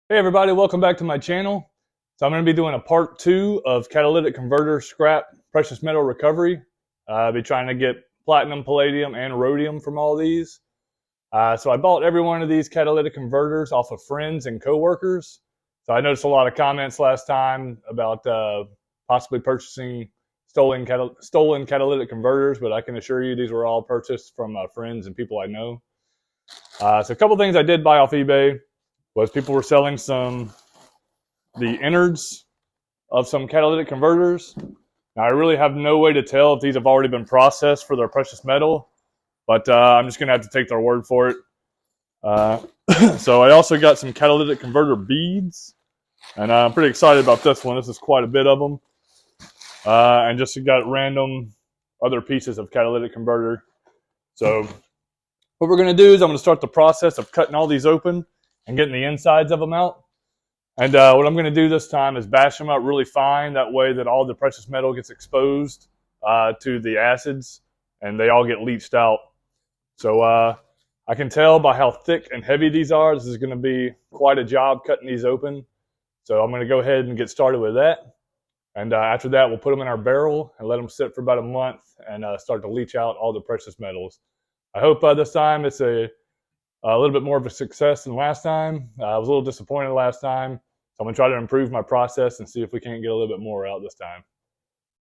Hey everybody, welcome back to my channel. So I'm going to be doing a part 2 of catalytic converter scrap precious metal recovery. I'll be trying to get platinum, palladium, and rhodium from all these. So I bought every one of these catalytic converters off of friends and coworkers. So I noticed a lot of comments last time about possibly purchasing stolen catalytic converters, but I can assure you these were all purchased from friends and people I know. So a couple things I did buy off eBay was people were selling the innards of some catalytic converters. Now, I really have no way to tell if these have already been processed for their precious metal, but I'm just going to have to take their word for it. So I also got some catalytic converter beads, and I'm pretty excited about this one. This is quite a bit of them. And just got random other pieces of catalytic converter. So what we're going to do is I'm going to start the process of cutting all these open and getting the insides of them out. And what I'm going to do this time is bash them up really fine. That way that all the precious metal gets exposed to the acids and they all get leached out. So I can tell by how thick and heavy these are, this is going to be quite a job cutting these open. So I'm going to go ahead and get started with that. And after that, we'll put them in our barrel and let them sit for about a month and start to leach out all the precious metals. I hope this time it's a little bit more of a success than last time. I was a little disappointed last time. So I'm going to try to improve my process and see if we can't get a little bit more out this time.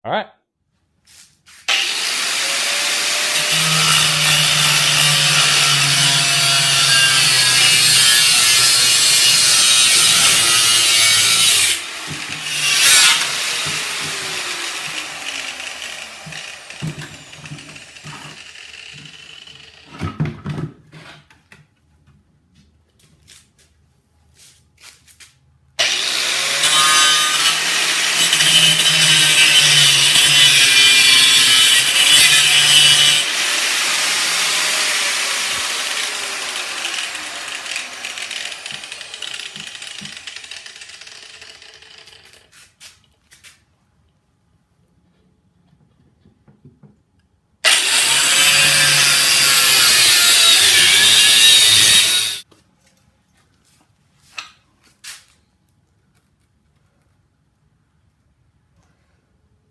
All right.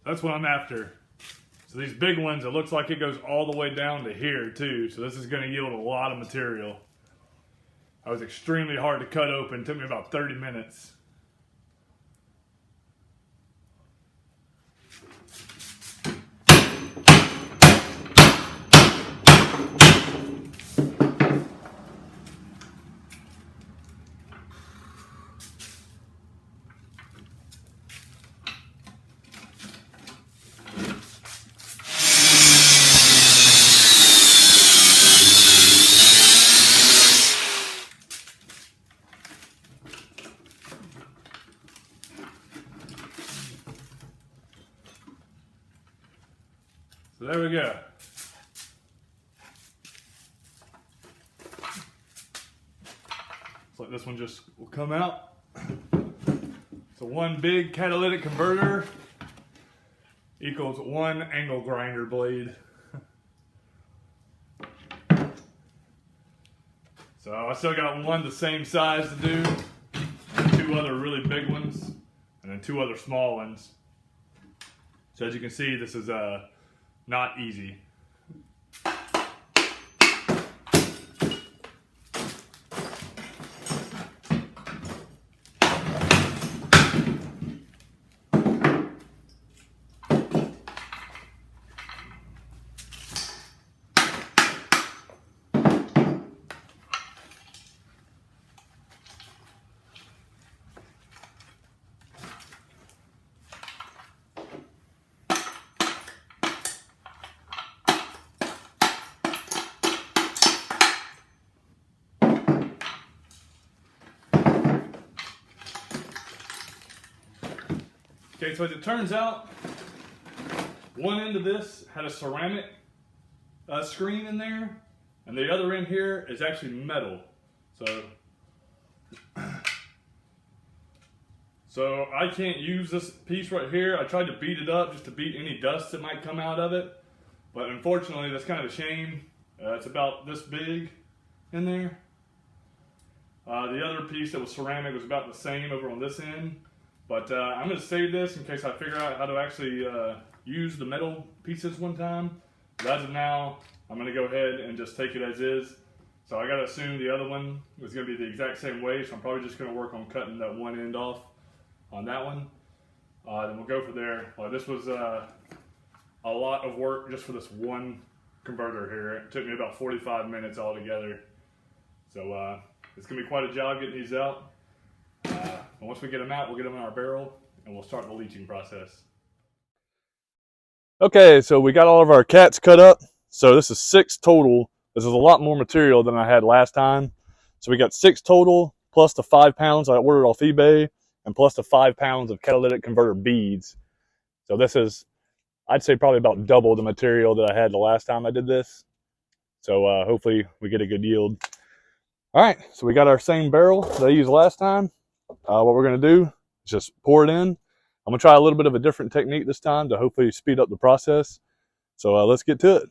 That's what I'm after. So these big ones, it looks like it goes all the way down to here too. So this is going to yield a lot of material. That was extremely hard to cut open. It took me about 30 minutes. So there we go. Looks like this one just will come out. So one big catalytic converter equals one angle grinder blade. So I still got one the same size to do, and two other really big ones, and then two other small ones. So as you can see, this is not easy. Okay, so as it turns out, one end of this had a ceramic screen in there, and the other end here is actually metal. So I can't use this piece right here. I tried to beat it up just to beat any dust that might come out of it, but unfortunately that's kind of a shame. It's about this big in there. The other piece that was ceramic was about the same over on this end. But I'm going to save this in case I figure out how to actually use the metal pieces one time. But as of now, I'm going to go ahead and just take it as is. So I got to assume the other one was going to be the exact same way. So I'm probably just going to work on cutting that one end off on that one. Then we'll go from there. This was a lot of work just for this one converter here. It took me about 45 minutes altogether. So it's going to be quite a job getting these out. And once we get them out, we'll get them in our barrel and we'll start the leaching process. Okay, so we got all of our cats cut up. So this is 6 total. This is a lot more material than I had last time. So we got 6 total, plus the 5 pounds I ordered off eBay, and plus the 5 pounds of catalytic converter beads. So this is, I'd say, probably about double the material that I had the last time I did this. So hopefully we get a good yield. All right, so we got our same barrel that I used last time. What we're going to do is just pour it in. I'm going to try a little bit of a different technique this time to hopefully speed up the process. So let's get to it.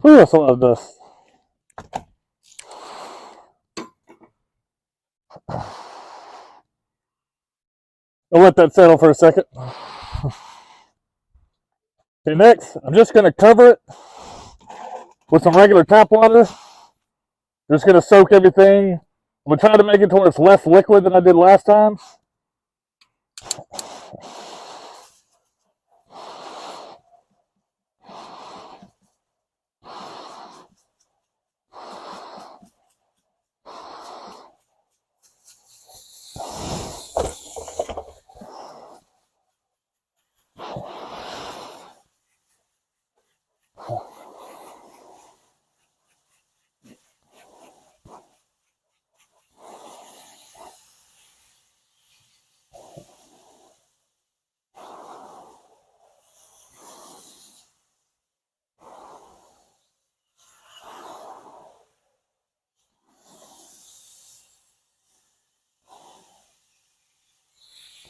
Ooh, that's a lot of dust. I'll let that settle for a second. Okay, next, I'm just going to cover it with some regular tap water. Just going to soak everything. I'm going to try to make it to where it's less liquid than I did last time.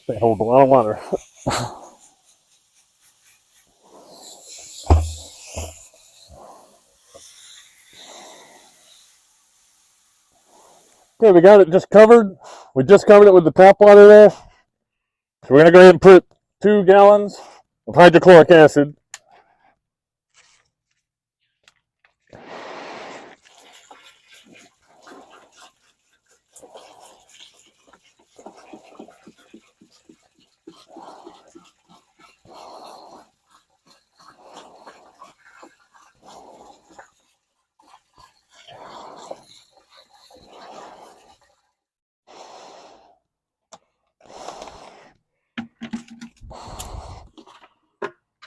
They hold a lot of water. Okay, we got it just covered. We just covered it with the tap water there. So we're going to go ahead and put 2 gallons of hydrochloric acid.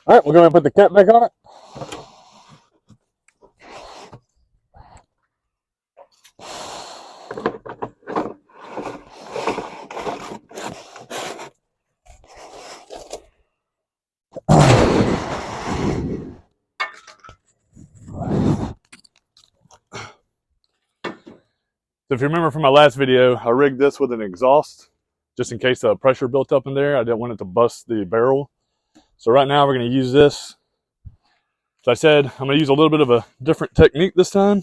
All right, we're going to put the cap back on it. So if you remember from my last video, I rigged this with an exhaust just in case the pressure built up in there. I didn't want it to bust the barrel. So right now we're going to use this. So I said I'm going to use a little bit of a different technique this time.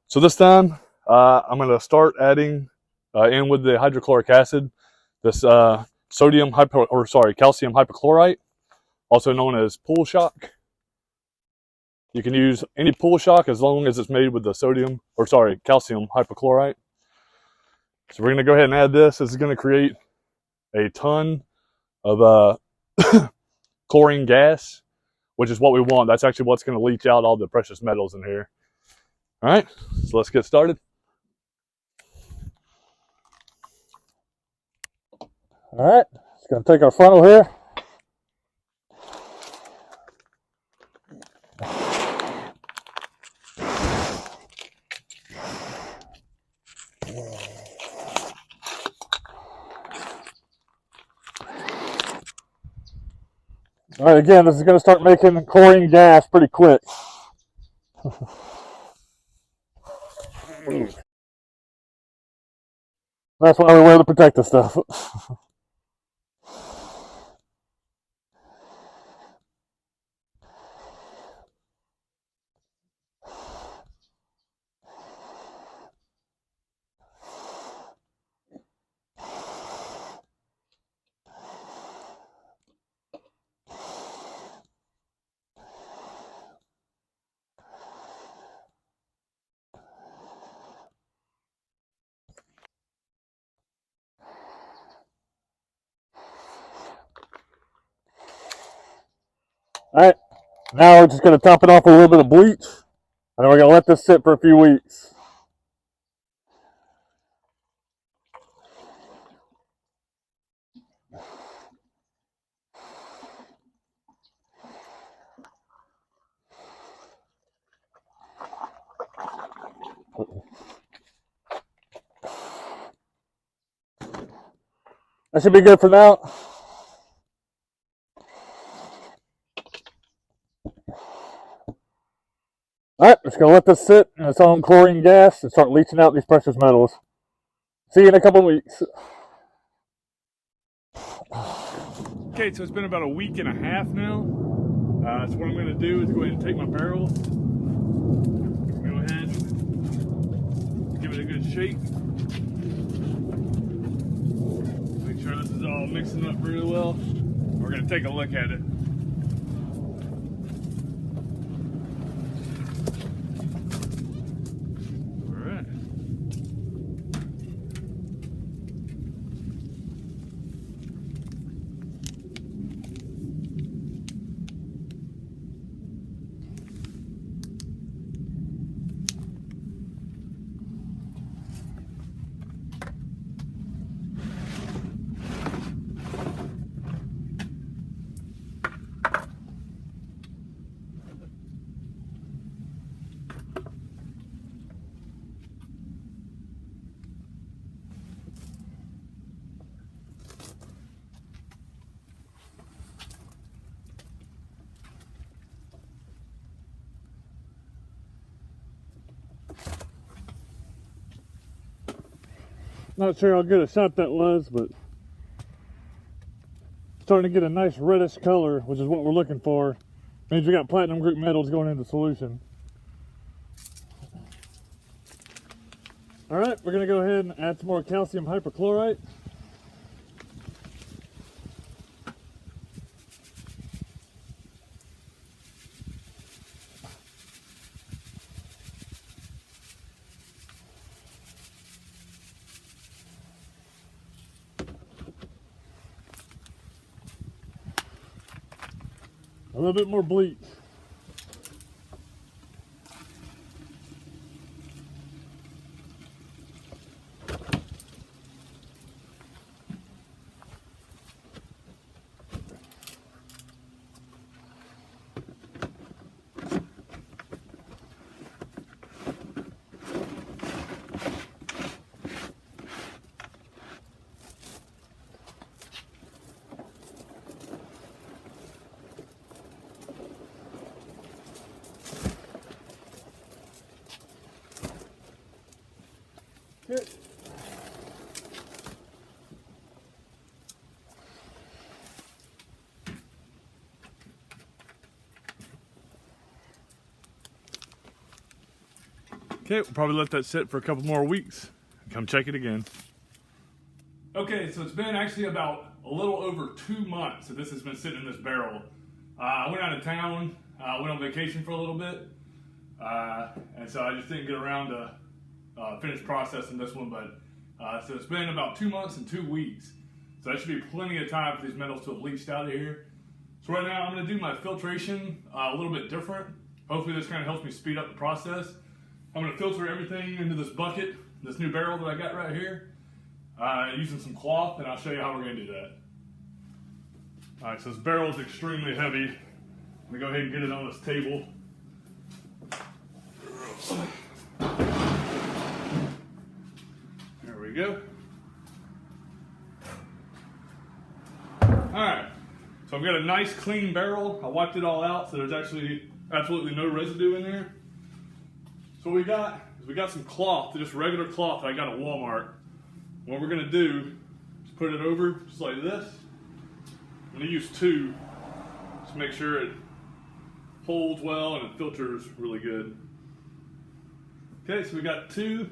So this time I'm going to start adding in with the hydrochloric acid this calcium hypochlorite, also known as pool shock. You can use any pool shock as long as it's made with the calcium hypochlorite. So we're going to go ahead and add this. This is going to create a ton of chlorine gas, which is what we want. That's actually what's going to leach out all the precious metals in here. All right, so let's get started. All right, just going to take our funnel here. All right, again, this is going to start making chlorine gas pretty quick. That's why we wear the protective stuff. All right, now we're just going to top it off with a little bit of bleach, and then we're going to let this sit for a few weeks. That should be good for now. All right, just going to let this sit in its own chlorine gas and start leaching out these precious metals. See you in a couple of weeks. Okay, so it's been about a week and a half now. So what I'm going to do is go ahead and take my barrel, go ahead, give it a good shake. Make sure this is all mixing up really well. We're going to take a look at it. Not sure how good a shot that was, but starting to get a nice reddish color, which is what we're looking for. Means we got platinum group metals going into solution. All right, we're going to go ahead and add some more calcium hypochlorite. A little bit more bleach. Good. Okay, we'll probably let that sit for a couple more weeks. Come check it again. Okay, so it's been actually about a little over 2 months that this has been sitting in this barrel. I went out of town, went on vacation for a little bit, and so I just didn't get around to finish processing this one, but so it's been about 2 months and 2 weeks. So that should be plenty of time for these metals to have leached out of here. So right now I'm going to do my filtration a little bit different. Hopefully this kind of helps me speed up the process. I'm going to filter everything into this bucket, this new barrel that I got right here, using some cloth, and I'll show you how we're going to do that. All right, so this barrel is extremely heavy. I'm going to go ahead and get it on this table. There we go. All right, so I've got a nice clean barrel. I wiped it all out, so there's actually absolutely no residue in there. So what we got is we got some cloth, just regular cloth that I got at Walmart. What we're gonna do is put it over just like this. I'm gonna use 2 to make sure it holds well and it filters really good. Okay, so we got 2.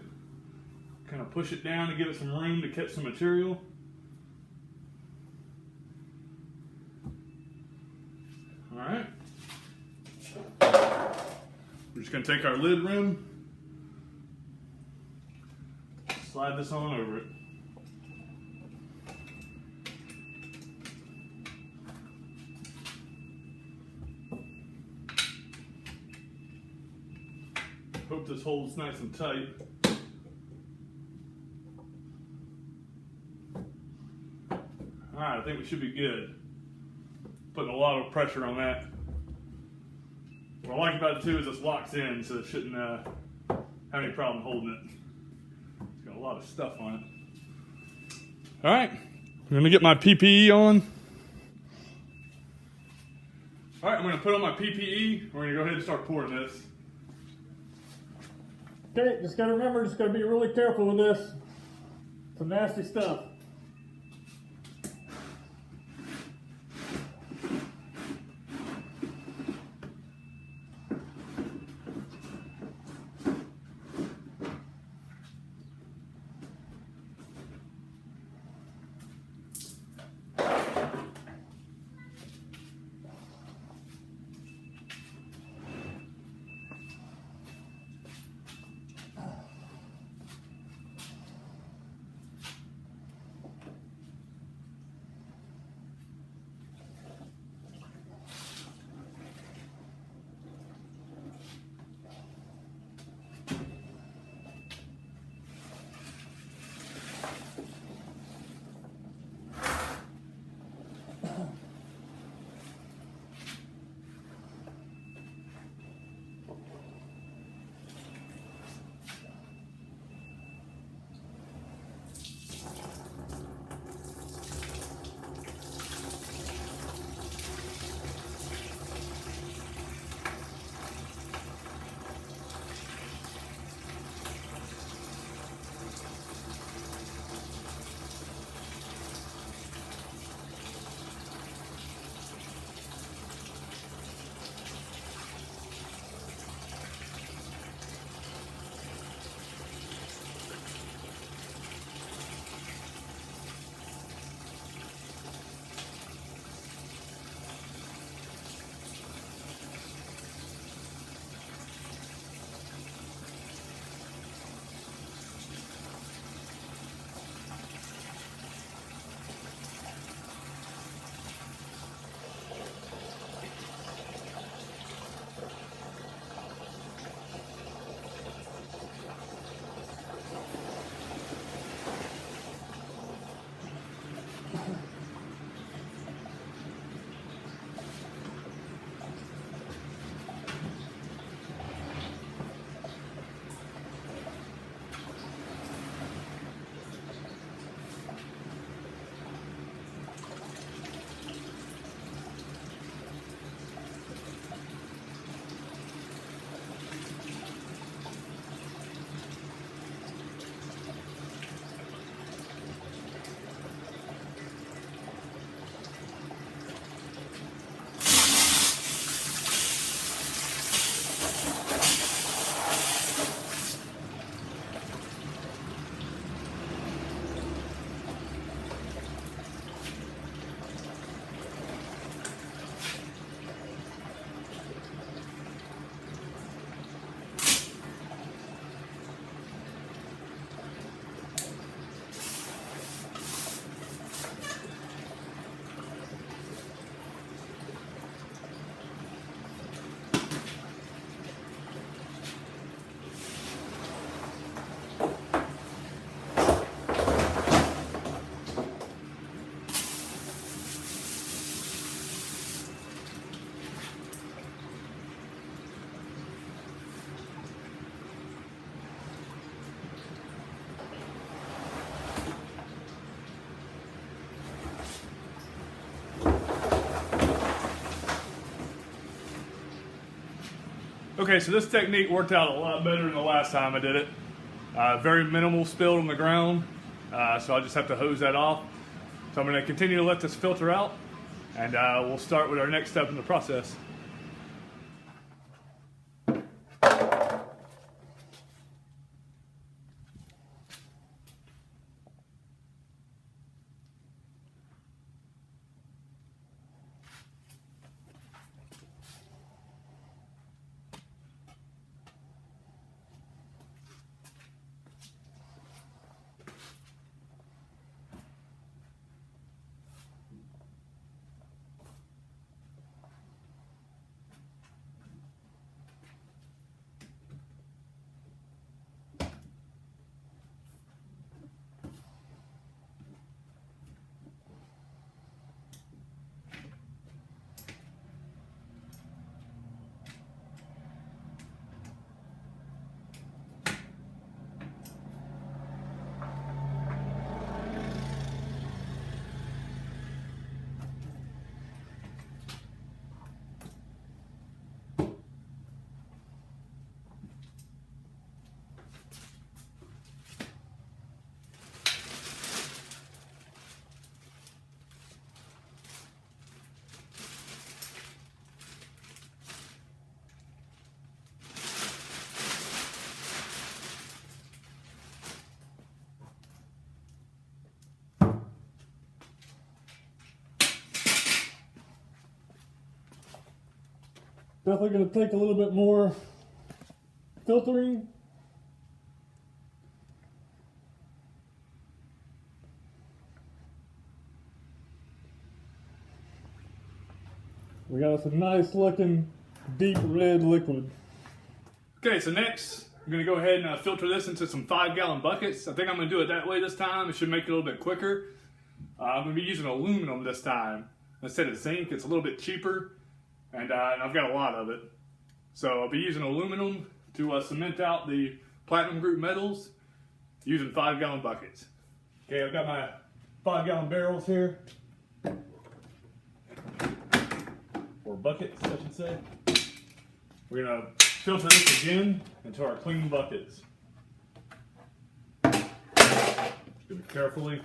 Kind of push it down to give it some room to catch some material. All right. We're just going to take our lid rim, slide this on over it. Hope this holds nice and tight. Alright, I think we should be good. Putting a lot of pressure on that. What I like about it too is this locks in, so it shouldn't have any problem holding it. It's got a lot of stuff on it. Alright, I'm going to get my PPE on. Alright, I'm going to put on my PPE. We're going to go ahead and start pouring this. Okay, just got to remember, just got to be really careful with this. Some nasty stuff. Okay, so this technique worked out a lot better than the last time I did it. Very minimal spill on the ground, so I just have to hose that off. So I'm going to continue to let this filter out, and we'll start with our next step in the process. Definitely going to take a little bit more filtering. We got some nice looking deep red liquid. Okay, so next I'm going to go ahead and filter this into some 5-gallon buckets. I think I'm going to do it that way this time. It should make it a little bit quicker. I'm going to be using aluminum this time instead of zinc. It's a little bit cheaper, and I've got a lot of it. So I'll be using aluminum to cement out the platinum group metals using 5-gallon buckets. Okay, I've got my 5-gallon barrels here. Or buckets, I should say. We're going to filter this again into our clean buckets. Just do it carefully.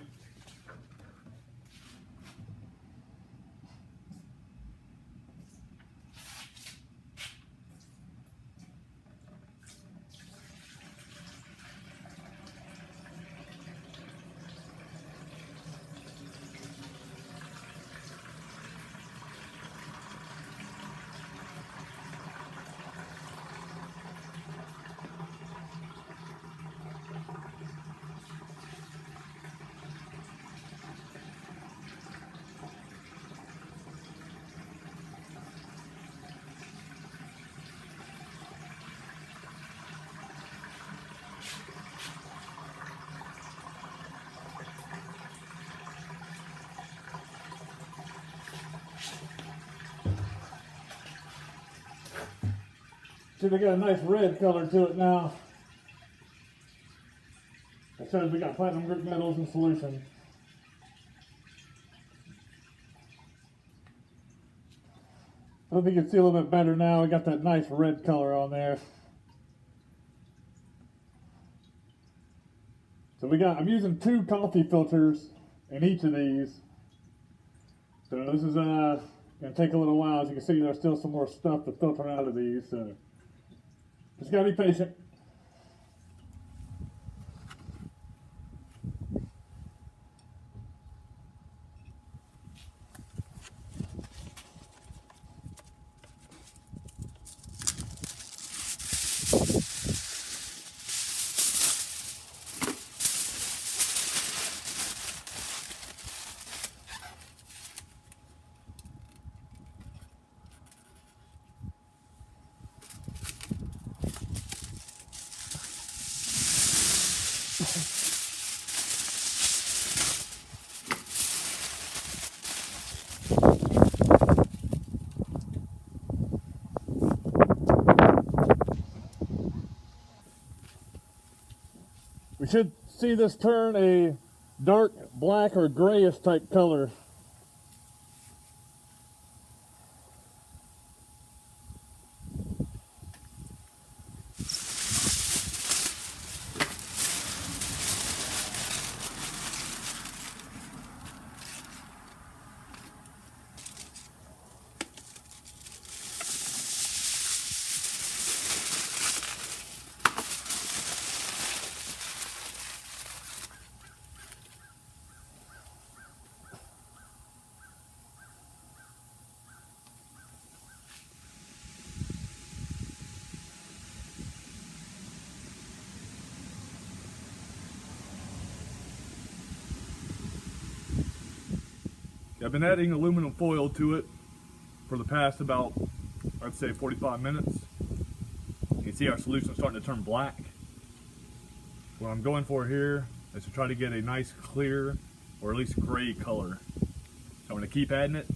See, they got a nice red color to it now. That shows we got platinum group metals in solution. I think you can see a little bit better now. We got that nice red color on there. So I'm using 2 coffee filters in each of these. So this is going to take a little while. As you can see, there's still some more stuff to filter out of these. So just got to be patient. We should see this turn a dark black or grayish type color. I've been adding aluminum foil to it for the past about, I'd say 45 minutes. You can see our solution starting to turn black. What I'm going for here is to try to get a nice clear or at least gray color. So I'm going to keep adding it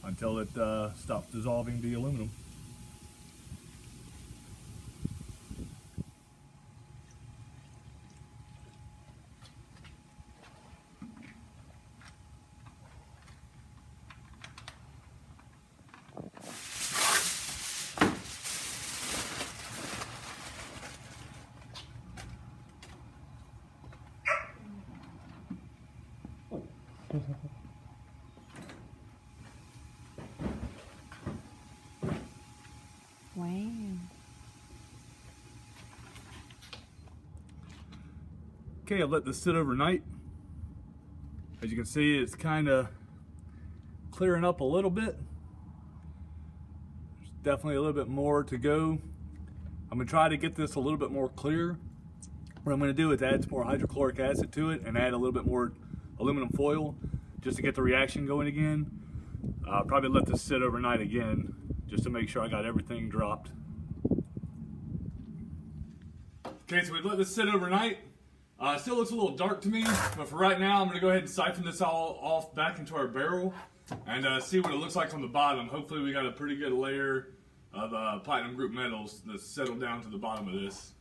until it stops dissolving the aluminum. Wow. Okay, I've let this sit overnight. As you can see, it's kind of clearing up a little bit. There's definitely a little bit more to go. I'm gonna try to get this a little bit more clear. What I'm gonna do is add some more hydrochloric acid to it and add a little bit more aluminum foil just to get the reaction going again. I'll probably let this sit overnight again just to make sure I got everything dropped. Okay, so we let this sit overnight. It still looks a little dark to me, but for right now, I'm gonna go ahead and siphon this all off back into our barrel and see what it looks like on the bottom. Hopefully we got a pretty good layer of platinum group metals that's settled down to the bottom of this.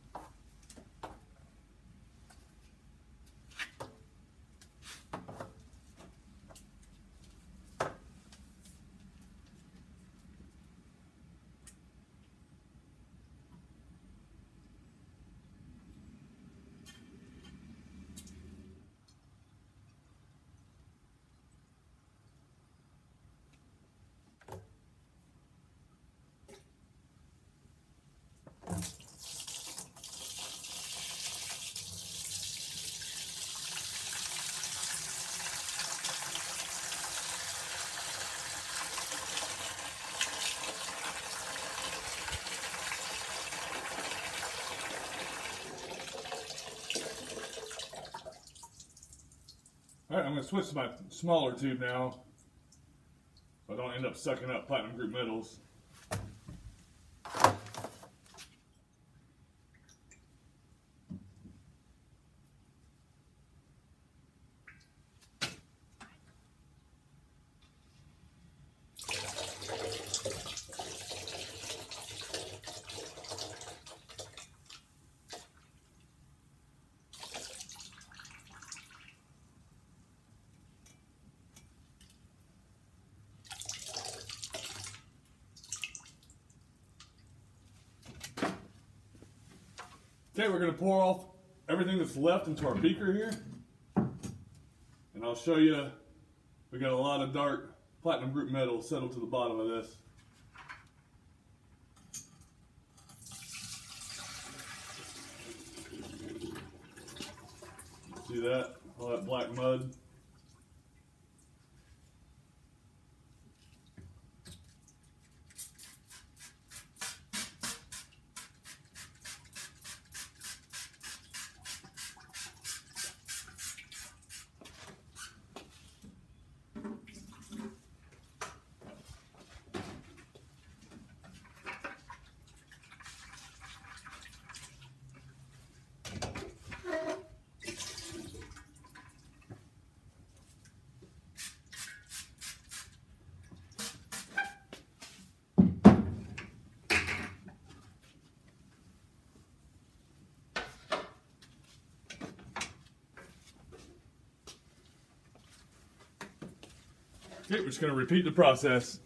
Alright, I'm going to switch to my smaller tube now, so I don't end up sucking up platinum group metals. Okay, we're going to pour off everything that's left into our beaker here. And I'll show you, we got a lot of dark platinum group metal settled to the bottom of this. See that? All that black mud. Okay, we're just going to repeat the process.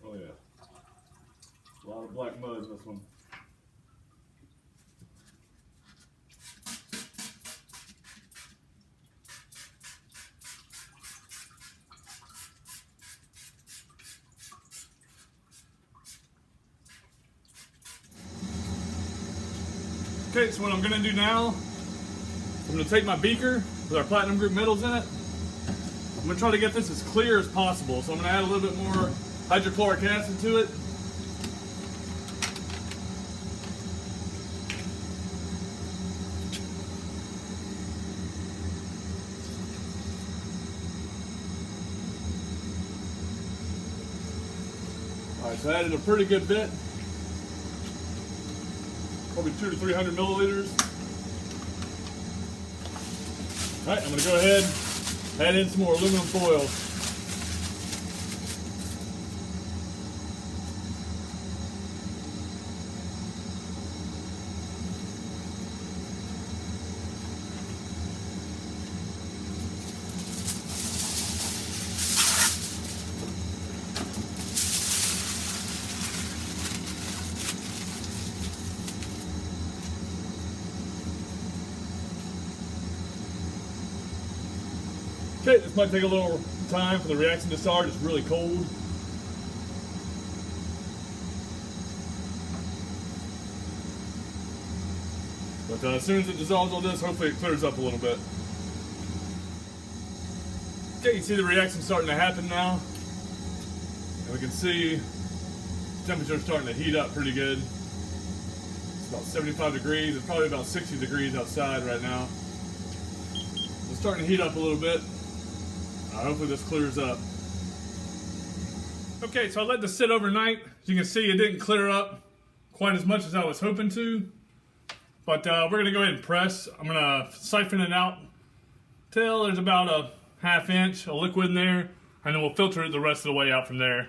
Oh yeah, a lot of black mud in this one. Okay, so what I'm gonna do now, I'm gonna take my beaker with our platinum group metals in it, I'm gonna try to get this as clear as possible. So I'm gonna add a little bit more hydrochloric acid to it. Alright, so I added a pretty good bit. Probably 200 to 300 milliliters. Alright, I'm going to go ahead and add in some more aluminum foil. Okay, this might take a little time for the reaction to start. It's really cold. But as soon as it dissolves all this, hopefully it clears up a little bit. Okay, you see the reaction starting to happen now. And we can see the temperature starting to heat up pretty good. It's about 75 degrees. It's probably about 60 degrees outside right now. It's starting to heat up a little bit. Hopefully this clears up. Okay, so I let this sit overnight. As you can see, it didn't clear up quite as much as I was hoping to. But we're going to go ahead and press. I'm going to siphon it out till there's about a ½ inch of liquid in there. And then we'll filter it the rest of the way out from there.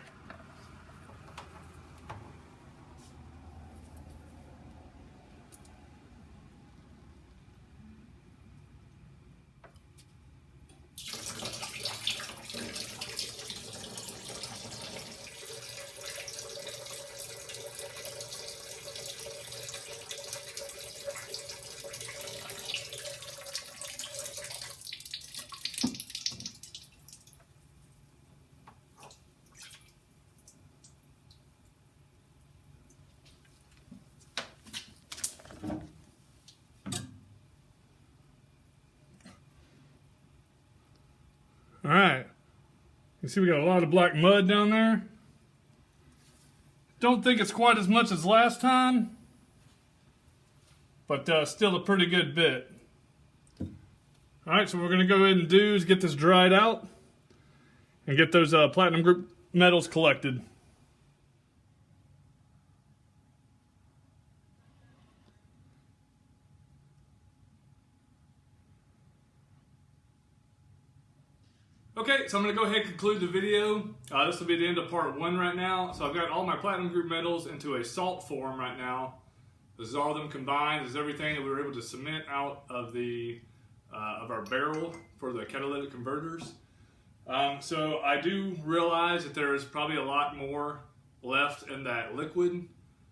All right, you see we got a lot of black mud down there. Don't think it's quite as much as last time, but still a pretty good bit. All right, so what we're gonna go ahead and do is get this dried out and get those platinum group metals collected. Okay, so I'm going to go ahead and conclude the video. This will be the end of part 1 right now. So I've got all my platinum group metals into a salt form right now. This is all of them combined. This is everything that we were able to cement out of the of our barrel for the catalytic converters. So I do realize that there is probably a lot more left in that liquid.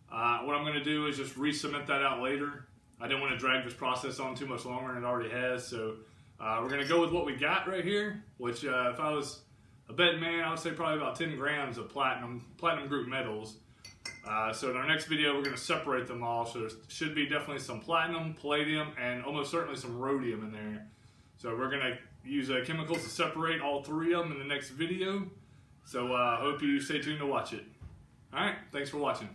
What I'm going to do is just re-cement that out later. I didn't want to drag this process on too much longer than it already has. So we're going to go with what we got right here, which if I was a betting man, I would say probably about 10 grams of platinum group metals. So in our next video, we're going to separate them all. So there should be definitely some platinum, palladium, and almost certainly some rhodium in there. So we're going to use chemicals to separate all 3 of them in the next video. So I hope you stay tuned to watch it. All right, thanks for watching.